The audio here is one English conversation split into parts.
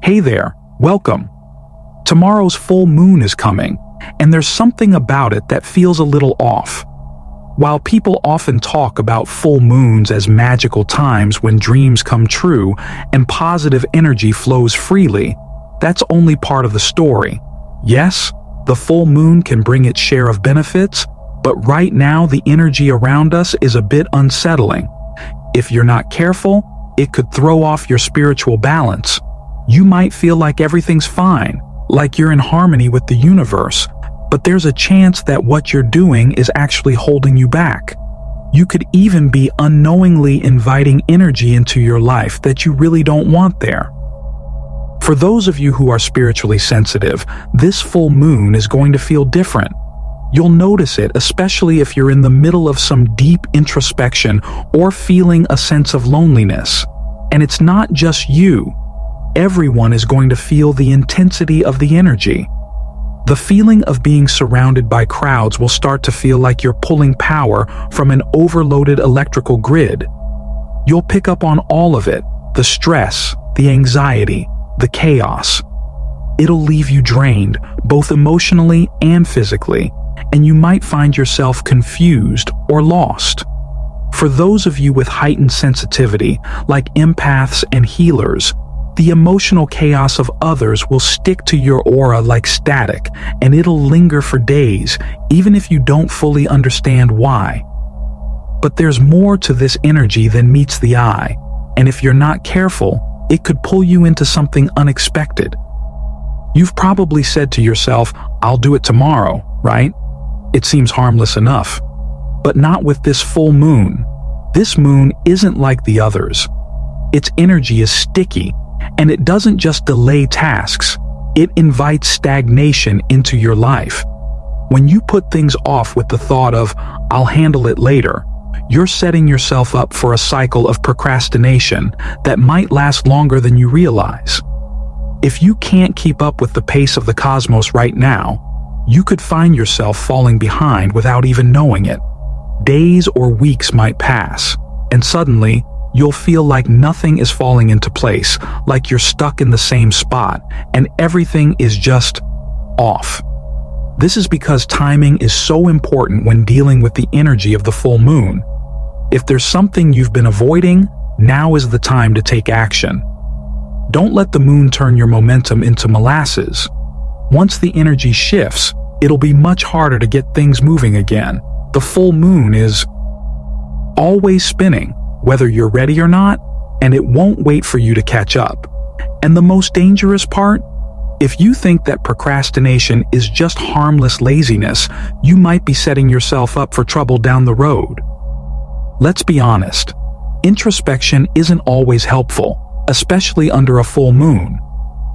Hey there, welcome. Tomorrow's full moon is coming, and there's something about it that feels a little off. While people often talk about full moons as magical times when dreams come true and positive energy flows freely, that's only part of the story. Yes, the full moon can bring its share of benefits, but right now the energy around us is a bit unsettling. If you're not careful, it could throw off your spiritual balance. You might feel like everything's fine, like you're in harmony with the universe, but there's a chance that what you're doing is actually holding you back. You could even be unknowingly inviting energy into your life that you really don't want there. For those of you who are spiritually sensitive, this full moon is going to feel different. You'll notice it, especially if you're in the middle of some deep introspection or feeling a sense of loneliness. And it's not just you. Everyone is going to feel the intensity of the energy. The feeling of being surrounded by crowds will start to feel like you're pulling power from an overloaded electrical grid. You'll pick up on all of it, the stress, the anxiety, the chaos. It'll leave you drained, both emotionally and physically, and you might find yourself confused or lost. For those of you with heightened sensitivity, like empaths and healers, the emotional chaos of others will stick to your aura like static, and it'll linger for days, even if you don't fully understand why. But there's more to this energy than meets the eye, and if you're not careful, it could pull you into something unexpected. You've probably said to yourself, "I'll do it tomorrow," right? It seems harmless enough. But not with this full moon. This moon isn't like the others. Its energy is sticky, and it doesn't just delay tasks, it invites stagnation into your life. When you put things off with the thought of, "I'll handle it later," you're setting yourself up for a cycle of procrastination that might last longer than you realize. If you can't keep up with the pace of the cosmos right now, you could find yourself falling behind without even knowing it. Days or weeks might pass, and suddenly, you'll feel like nothing is falling into place, like you're stuck in the same spot, and everything is just off. This is because timing is so important when dealing with the energy of the full moon. If there's something you've been avoiding, now is the time to take action. Don't let the moon turn your momentum into molasses. Once the energy shifts, it'll be much harder to get things moving again. The full moon is always spinning, whether you're ready or not, and it won't wait for you to catch up. And the most dangerous part? If you think that procrastination is just harmless laziness, you might be setting yourself up for trouble down the road. Let's be honest, introspection isn't always helpful, especially under a full moon.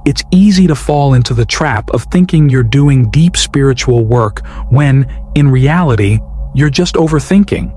It's easy to fall into the trap of thinking you're doing deep spiritual work when, in reality, you're just overthinking.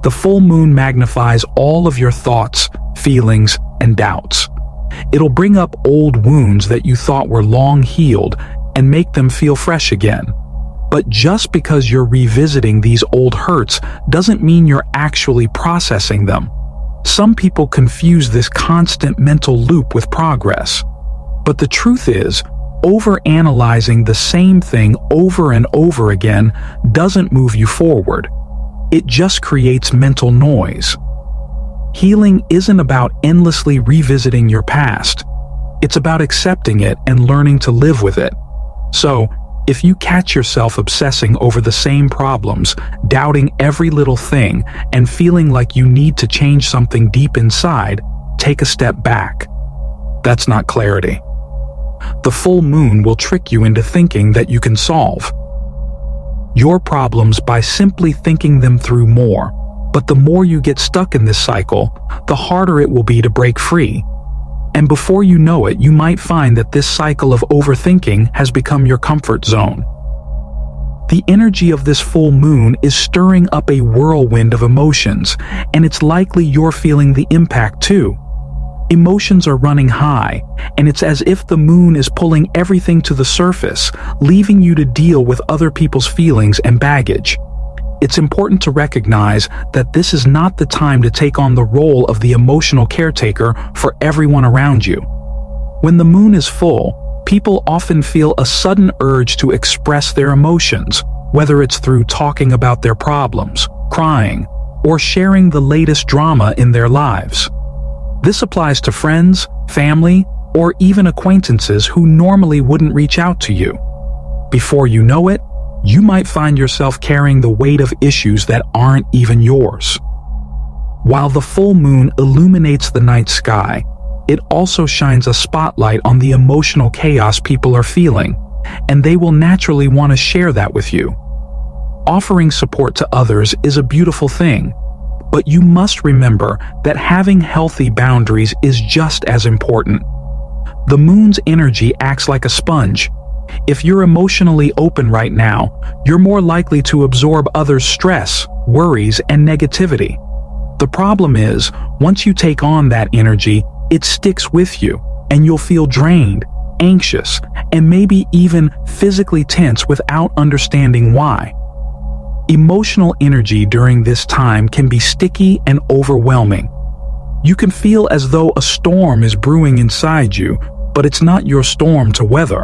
The full moon magnifies all of your thoughts, feelings, and doubts. It'll bring up old wounds that you thought were long healed and make them feel fresh again. But just because you're revisiting these old hurts doesn't mean you're actually processing them. Some people confuse this constant mental loop with progress. But the truth is, overanalyzing the same thing over and over again doesn't move you forward. It just creates mental noise. Healing isn't about endlessly revisiting your past. It's about accepting it and learning to live with it. So, if you catch yourself obsessing over the same problems, doubting every little thing, and feeling like you need to change something deep inside, take a step back. That's not clarity. The full moon will trick you into thinking that you can solve your problems by simply thinking them through more. But the more you get stuck in this cycle, the harder it will be to break free. And before you know it, you might find that this cycle of overthinking has become your comfort zone. The energy of this full moon is stirring up a whirlwind of emotions, and it's likely you're feeling the impact too. Emotions are running high, and it's as if the moon is pulling everything to the surface, leaving you to deal with other people's feelings and baggage. It's important to recognize that this is not the time to take on the role of the emotional caretaker for everyone around you. When the moon is full, people often feel a sudden urge to express their emotions, whether it's through talking about their problems, crying, or sharing the latest drama in their lives. This applies to friends, family, or even acquaintances who normally wouldn't reach out to you. Before you know it, you might find yourself carrying the weight of issues that aren't even yours. While the full moon illuminates the night sky, it also shines a spotlight on the emotional chaos people are feeling, and they will naturally want to share that with you. Offering support to others is a beautiful thing, but you must remember that having healthy boundaries is just as important. The moon's energy acts like a sponge. If you're emotionally open right now, you're more likely to absorb others' stress, worries, and negativity. The problem is, once you take on that energy, it sticks with you, and you'll feel drained, anxious, and maybe even physically tense without understanding why. Emotional energy during this time can be sticky and overwhelming. You can feel as though a storm is brewing inside you, but it's not your storm to weather.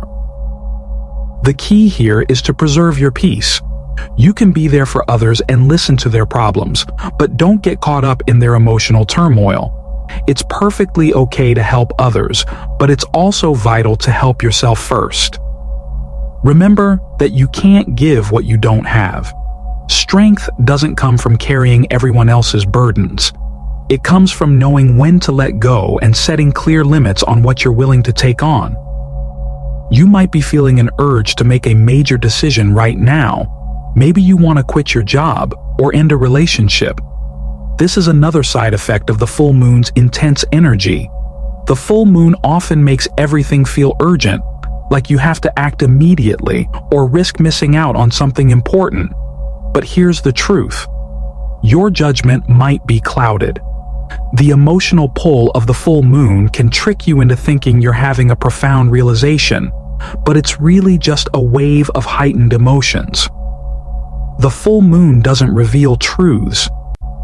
The key here is to preserve your peace. You can be there for others and listen to their problems, but don't get caught up in their emotional turmoil. It's perfectly okay to help others, but it's also vital to help yourself first. Remember that you can't give what you don't have. Strength doesn't come from carrying everyone else's burdens. It comes from knowing when to let go and setting clear limits on what you're willing to take on. You might be feeling an urge to make a major decision right now. Maybe you want to quit your job or end a relationship. This is another side effect of the full moon's intense energy. The full moon often makes everything feel urgent, like you have to act immediately or risk missing out on something important. But here's the truth. Your judgment might be clouded. The emotional pull of the full moon can trick you into thinking you're having a profound realization, but it's really just a wave of heightened emotions. The full moon doesn't reveal truths.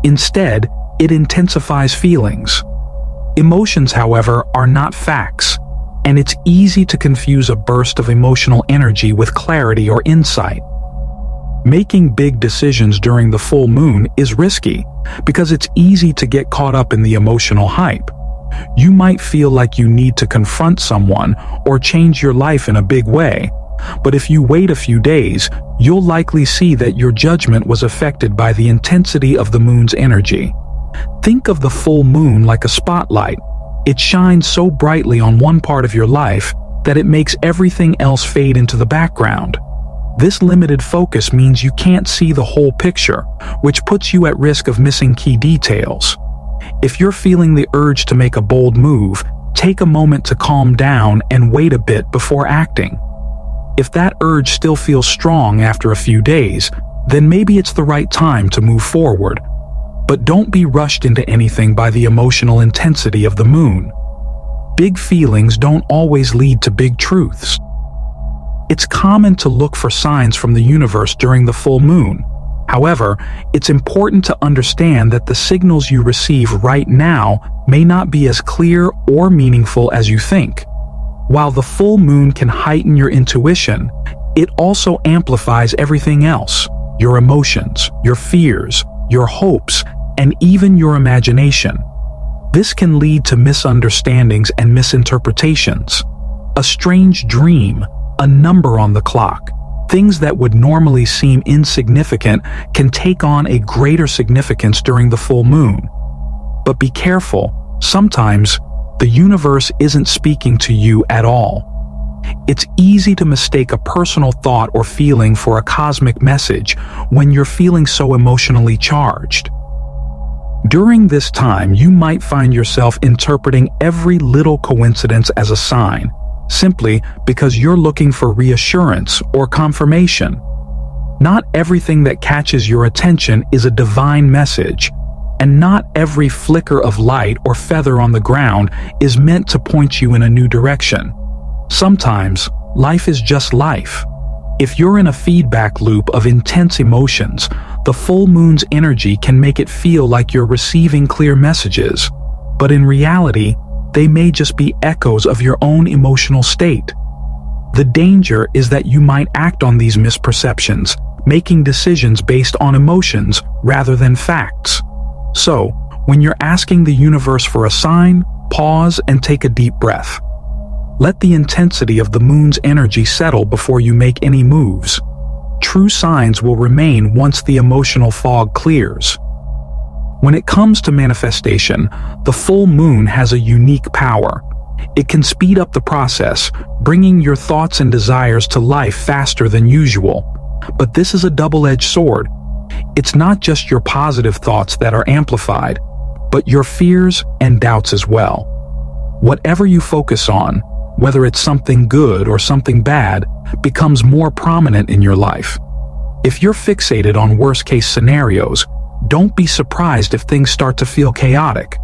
Instead, it intensifies feelings. Emotions, however, are not facts, and it's easy to confuse a burst of emotional energy with clarity or insight. Making big decisions during the full moon is risky because it's easy to get caught up in the emotional hype. You might feel like you need to confront someone or change your life in a big way, but if you wait a few days, you'll likely see that your judgment was affected by the intensity of the moon's energy. Think of the full moon like a spotlight. It shines so brightly on one part of your life that it makes everything else fade into the background. This limited focus means you can't see the whole picture, which puts you at risk of missing key details. If you're feeling the urge to make a bold move, take a moment to calm down and wait a bit before acting. If that urge still feels strong after a few days, then maybe it's the right time to move forward. But don't be rushed into anything by the emotional intensity of the moon. Big feelings don't always lead to big truths. It's common to look for signs from the universe during the full moon. However, it's important to understand that the signals you receive right now may not be as clear or meaningful as you think. While the full moon can heighten your intuition, it also amplifies everything else: your emotions, your fears, your hopes, and even your imagination. This can lead to misunderstandings and misinterpretations. A strange dream, a number on the clock, things that would normally seem insignificant can take on a greater significance during the full moon. But be careful, sometimes the universe isn't speaking to you at all. It's easy to mistake a personal thought or feeling for a cosmic message when you're feeling so emotionally charged. During this time, you might find yourself interpreting every little coincidence as a sign, simply because you're looking for reassurance or confirmation. Not everything that catches your attention is a divine message, and not every flicker of light or feather on the ground is meant to point you in a new direction. Sometimes, life is just life. If you're in a feedback loop of intense emotions, the full moon's energy can make it feel like you're receiving clear messages. But in reality, they may just be echoes of your own emotional state. The danger is that you might act on these misperceptions, making decisions based on emotions rather than facts. So, when you're asking the universe for a sign, pause and take a deep breath. Let the intensity of the moon's energy settle before you make any moves. True signs will remain once the emotional fog clears. When it comes to manifestation, the full moon has a unique power. It can speed up the process, bringing your thoughts and desires to life faster than usual. But this is a double-edged sword. It's not just your positive thoughts that are amplified, but your fears and doubts as well. Whatever you focus on, whether it's something good or something bad, becomes more prominent in your life. If you're fixated on worst-case scenarios, don't be surprised if things start to feel chaotic.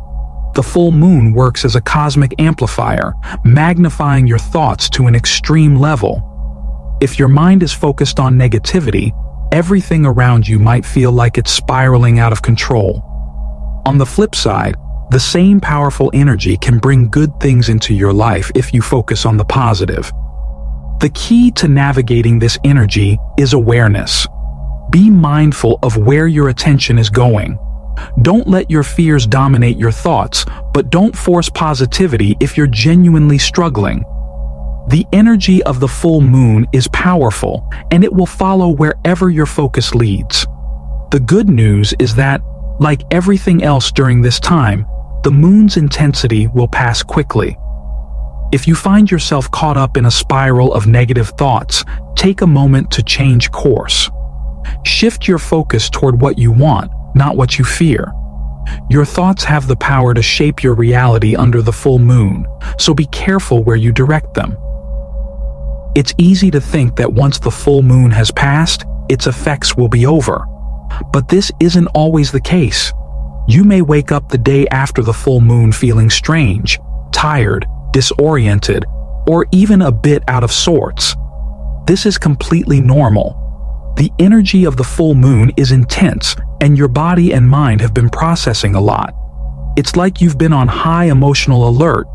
The full moon works as a cosmic amplifier, magnifying your thoughts to an extreme level. If your mind is focused on negativity, everything around you might feel like it's spiraling out of control. On the flip side, the same powerful energy can bring good things into your life if you focus on the positive. The key to navigating this energy is awareness. Be mindful of where your attention is going. Don't let your fears dominate your thoughts, but don't force positivity if you're genuinely struggling. The energy of the full moon is powerful, and it will follow wherever your focus leads. The good news is that, like everything else during this time, the moon's intensity will pass quickly. If you find yourself caught up in a spiral of negative thoughts, take a moment to change course. Shift your focus toward what you want, not what you fear. Your thoughts have the power to shape your reality under the full moon, so be careful where you direct them. It's easy to think that once the full moon has passed, its effects will be over. But this isn't always the case. You may wake up the day after the full moon feeling strange, tired, disoriented, or even a bit out of sorts. This is completely normal. The energy of the full moon is intense, and your body and mind have been processing a lot. It's like you've been on high emotional alert,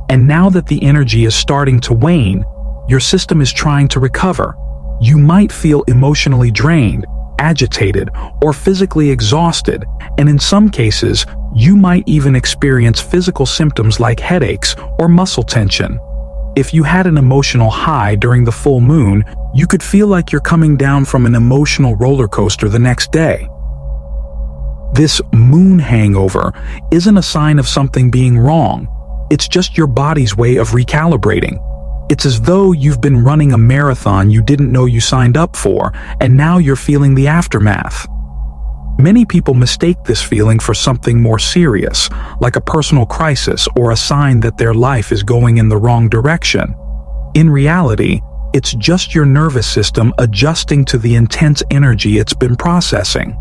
and now that the energy is starting to wane, your system is trying to recover. You might feel emotionally drained, agitated, or physically exhausted, and in some cases, you might even experience physical symptoms like headaches or muscle tension. If you had an emotional high during the full moon, you could feel like you're coming down from an emotional roller coaster the next day. This moon hangover isn't a sign of something being wrong. It's just your body's way of recalibrating. It's as though you've been running a marathon you didn't know you signed up for, and now you're feeling the aftermath. Many people mistake this feeling for something more serious, like a personal crisis or a sign that their life is going in the wrong direction. In reality, it's just your nervous system adjusting to the intense energy it's been processing.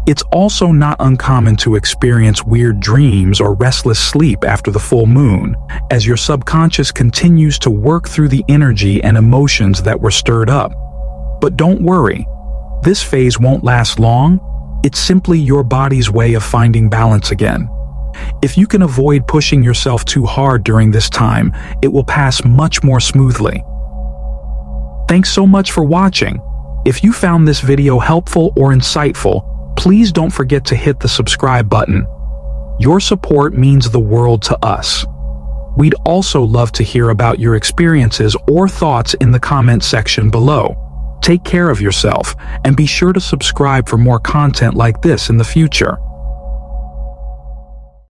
It's also not uncommon to experience weird dreams or restless sleep after the full moon, as your subconscious continues to work through the energy and emotions that were stirred up. But don't worry, this phase won't last long. It's simply your body's way of finding balance again. If you can avoid pushing yourself too hard during this time, it will pass much more smoothly. Thanks so much for watching. If you found this video helpful or insightful, please don't forget to hit the subscribe button. Your support means the world to us. We'd also love to hear about your experiences or thoughts in the comment section below. Take care of yourself, and be sure to subscribe for more content like this in the future.